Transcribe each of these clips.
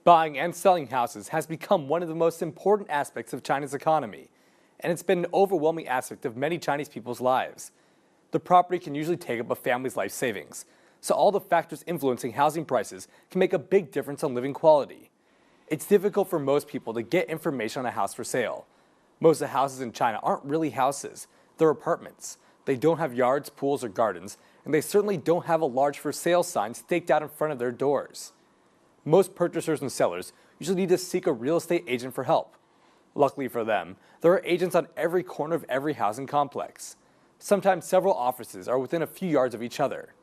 Buying and selling houses has become one of the most important aspects of China's economy, and it's been an overwhelming aspect of many Chinese people's lives. The property can usually take up a family's life savings, so all the factors influencing housing prices can make a big difference on living quality. It's difficult for most people to get information on a house for sale. Most of the houses in China aren't really houses, they're apartments. They don't have yards, pools, or gardens, and they certainly don't have a large for sale sign staked out in front of their doors. Most purchasers and sellers usually need to seek a real estate agent for help. Luckily for them, there are agents on every corner of every housing complex. Sometimes several offices are within a few yards of each other.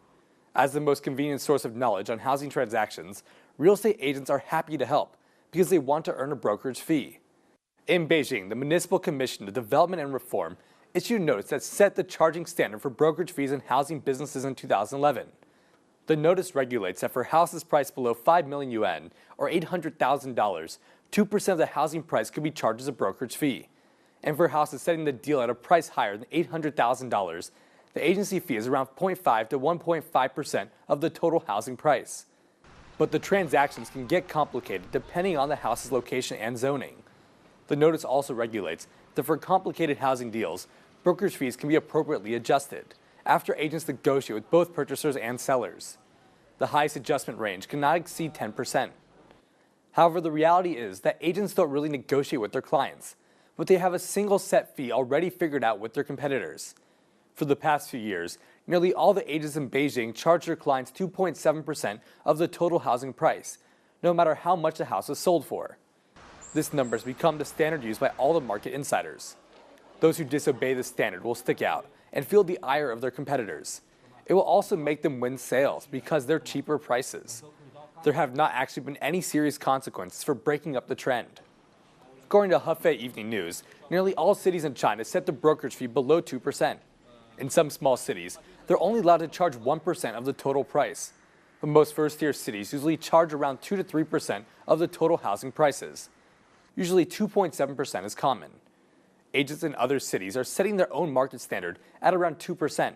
As the most convenient source of knowledge on housing transactions, real estate agents are happy to help because they want to earn a brokerage fee. In Beijing, the Municipal Commission of Development and Reform issued a notice that set the charging standard for brokerage fees in housing businesses in 2011. The notice regulates that for houses priced below 5 million yuan, or $800,000, 2% of the housing price could be charged as a brokerage fee. And for houses setting the deal at a price higher than $800,000, the agency fee is around 0.5 to 1.5% of the total housing price. But the transactions can get complicated depending on the house's location and zoning. The notice also regulates that for complicated housing deals, brokerage fees can be appropriately adjusted after agents negotiate with both purchasers and sellers. The highest adjustment range cannot exceed 10%. However, the reality is that agents don't really negotiate with their clients, but they have a single set fee already figured out with their competitors. For the past few years, nearly all the agents in Beijing charge their clients 2.7% of the total housing price, no matter how much the house is sold for. This number has become the standard used by all the market insiders. Those who disobey the standard will stick out and feel the ire of their competitors. It will also make them win sales because they're cheaper prices. There have not actually been any serious consequences for breaking up the trend. According to Hefei Evening News, nearly all cities in China set the brokerage fee below 2%. In some small cities, they're only allowed to charge 1% of the total price. But most first-tier cities usually charge around 2 to 3% of the total housing prices. Usually 2.7% is common. Agents in other cities are setting their own market standard at around 2%.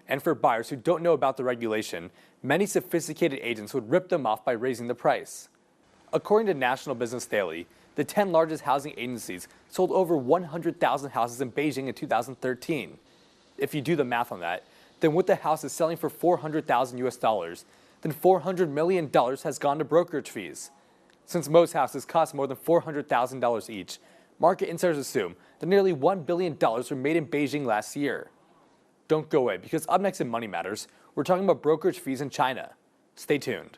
And for buyers who don't know about the regulation, many sophisticated agents would rip them off by raising the price. According to National Business Daily, the 10 largest housing agencies sold over 100,000 houses in Beijing in 2013. If you do the math on that, then with the houses selling for 400,000 US dollars, then $400 million has gone to brokerage fees. Since most houses cost more than $400,000 each, market insiders assume that nearly $1 billion were made in Beijing last year. Don't go away, because up next in Money Matters, we're talking about brokerage fees in China. Stay tuned.